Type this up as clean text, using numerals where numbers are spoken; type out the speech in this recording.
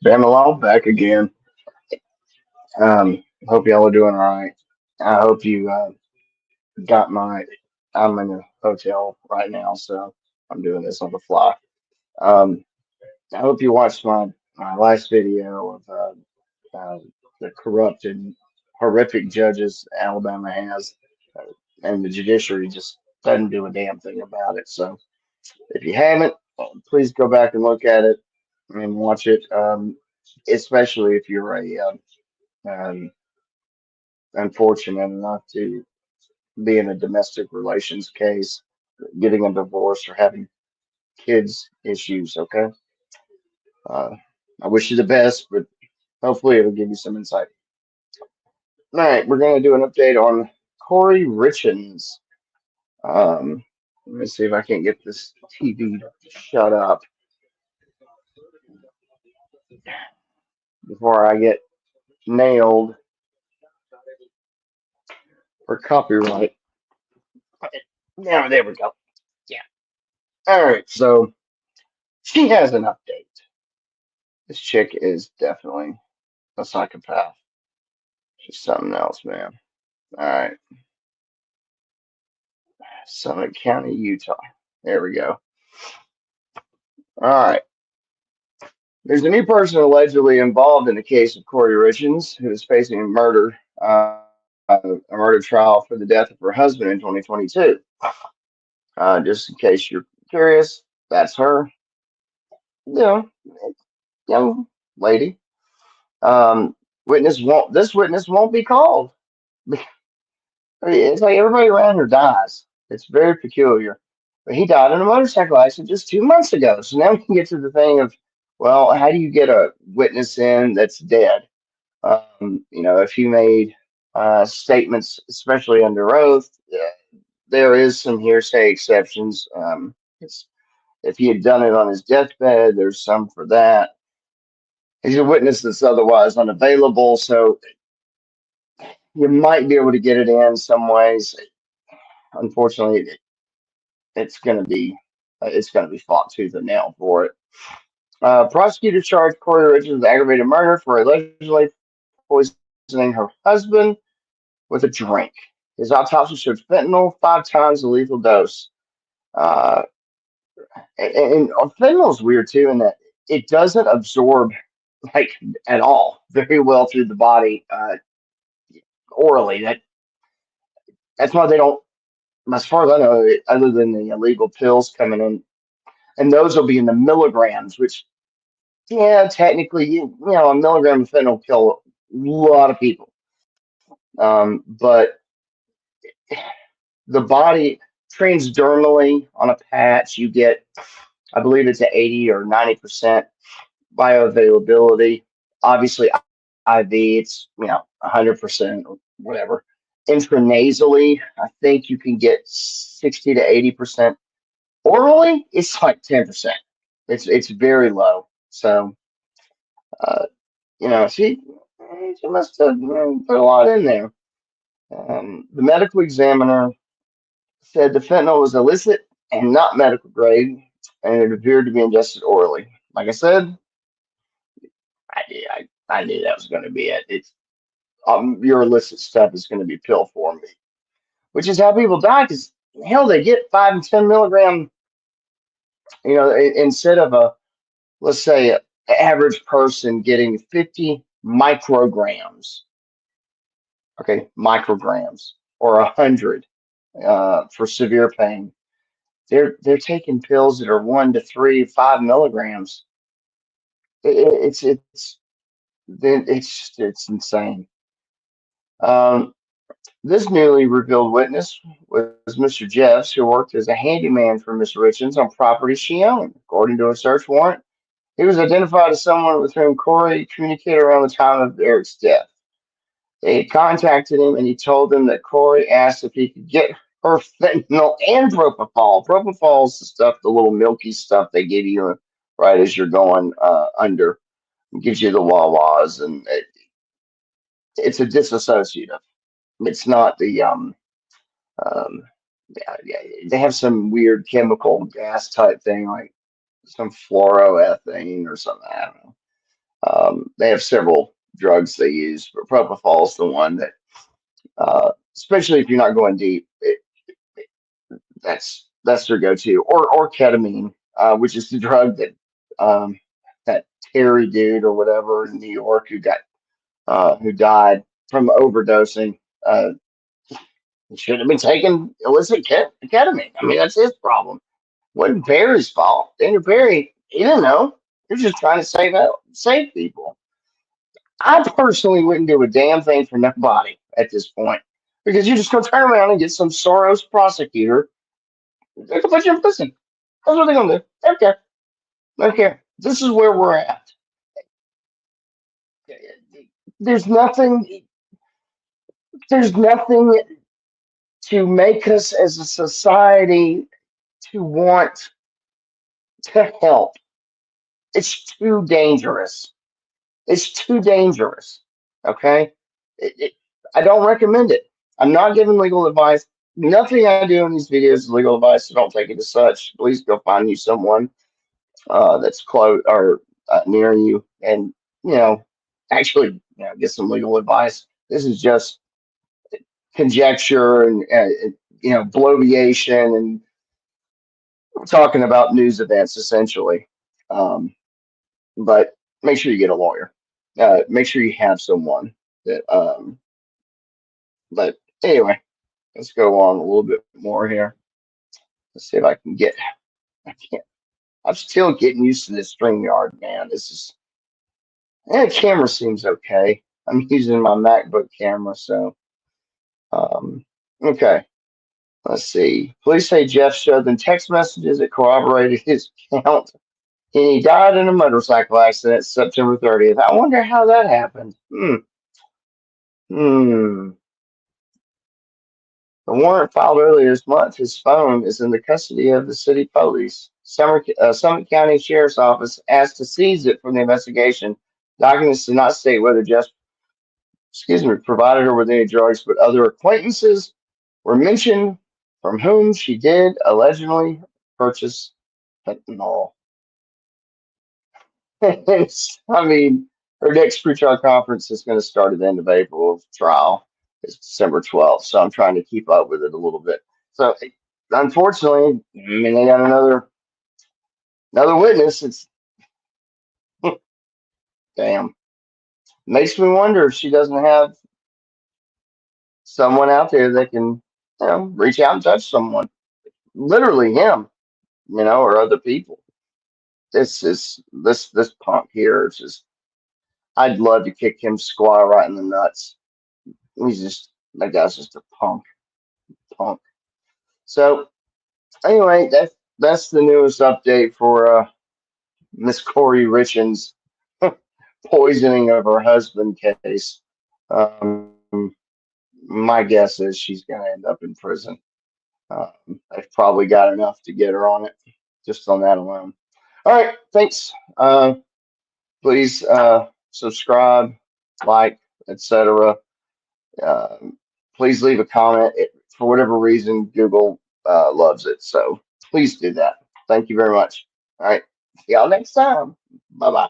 Bamalo back again. Hope y'all are doing all right. I hope you got my. I'm in a hotel right now, so I'm doing this on the fly. Um, I hope you watched my last video of the corrupt and horrific judges Alabama has, and the judiciary just doesn't do a damn thing about it. So if you haven't, please go back and look at it and watch it. Especially if you're a unfortunate enough to be in a domestic relations case, getting a divorce, or having kids issues. Okay, uh, I wish you the best, but hopefully it'll give you some insight. All right, we're gonna do an update on Kouri Richins. Um, Let me see if I can get this TV to shut up before I get nailed for copyright. Now there we go. Yeah. All right, so she has an update. This chick is definitely a psychopath. She's something else, man. All right, Summit County, Utah. There we go. All right. There's a new person allegedly involved in the case of Kouri Richins, who is facing a murder trial for the death of her husband in 2022. Just in case you're curious, that's her, you know, young lady. Um, this witness won't be called. It's like everybody around her dies. It's very peculiar. But he died in a motorcycle accident just 2 months ago. So now we can get to the thing of, well, how do you get a witness in that's dead? If he made statements, especially under oath, there is some hearsay exceptions. If he had done it on his deathbed, there's some for that. He's a witness that's otherwise unavailable, so you might be able to get it in some ways. Unfortunately, it's going to be fought tooth and nail for it. Prosecutor charged Kouri Richards with aggravated murder for allegedly poisoning her husband with a drink. His autopsy showed fentanyl 5 times the lethal dose. Uh, and fentanyl is weird too in that it doesn't absorb like at all very well through the body orally. That's why they don't, as far as I know, other than the illegal pills coming in, and those will be in the milligrams, which yeah, technically, a milligram of fentanyl will kill a lot of people. But the body transdermally on a patch, you get, I believe it's at 80 or 90% bioavailability. Obviously, IV, it's 100% or whatever. Intranasally, I think you can get 60 to 80%. Orally, it's like 10%. It's very low. So, uh, she must have put a lot in there. The medical examiner said the fentanyl was illicit and not medical grade, and it appeared to be ingested orally. Like I said, I knew that was going to be it. It's your illicit stuff is going to be pill form, which is how people die. Because hell, they get 5 and 10 milligram. Instead of a, let's say, average person getting 50 micrograms. Okay, micrograms or 100 for severe pain. They're taking pills that are 1 to 3, 5 milligrams. It's insane. Um, this newly revealed witness was Mr. Jeffs, who worked as a handyman for Miss Richards on property she owned. According to a search warrant, he was identified as someone with whom Kouri communicated around the time of Eric's death. They had contacted him, and he told them that Kouri asked if he could get her fentanyl and propofol. Propofol is the stuff, the little milky stuff they give you right as you're going under. It gives you the wah-wahs, and it's a disassociative. It's not the um yeah, they have some weird chemical gas type thing like some fluoroethane or something. I don't know. They have several drugs they use, but propofol is the one that, especially if you're not going deep, that's their go-to. Or ketamine, which is the drug that um, that Terry dude or whatever in New York who died from overdosing. He should have been taking illicit ketamine. I mean, that's his problem. Wasn't Perry's fault. Daniel Perry, he didn't know. He was just trying to save people. I personally wouldn't do a damn thing for nobody at this point because you're just gonna turn around and get some Soros prosecutor. They can put you in prison. That's what they're gonna do. They don't care. They don't care. This is where we're at. There's nothing. There's nothing to make us as a society to want to help. It's too dangerous. It's too dangerous. Okay? It, it, I don't recommend it. I'm not giving legal advice. Nothing I do in these videos is legal advice, so don't take it as such. Please go find you someone that's close or near you and, you know, actually get some legal advice. This is just conjecture and, bloviation, and we're talking about news events essentially. Um, but make sure you get a lawyer. Make sure you have someone that. But anyway, let's go on a little bit more here. Let's see if I can get. I can't. I'm still getting used to this StreamYard, man. This is. And the camera seems okay. I'm using my MacBook camera, so. Um, okay. Let's see. Police say Jeff showed them text messages that corroborated his count, and he died in a motorcycle accident September 30th. I wonder how that happened. Hmm. The warrant filed earlier this month. His phone is in the custody of the city police. Summit County Sheriff's Office asked to seize it from the investigation. Documents do not state whether Jeff, provided her with any drugs, but other acquaintances were mentioned from whom she did allegedly purchase fentanyl. I mean, her next pretrial conference is going to start at the end of April. Trial is December 12th, so I'm trying to keep up with it a little bit. So, unfortunately, I mean, they got another witness. It's damn. Makes me wonder if she doesn't have someone out there that can, reach out and touch someone. Literally him, or other people. This punk here. It's just, I'd love to kick him square right in the nuts. That guy's just a punk. So anyway, that's the newest update for Miss Kouri Richins poisoning of her husband case. Um, my guess is she's going to end up in prison. They've probably got enough to get her on it, just on that alone. All right, thanks. Please subscribe, like, etc. Um, please leave a comment. For whatever reason, Google loves it, so please do that. Thank you very much. All right, see y'all next time. Bye bye.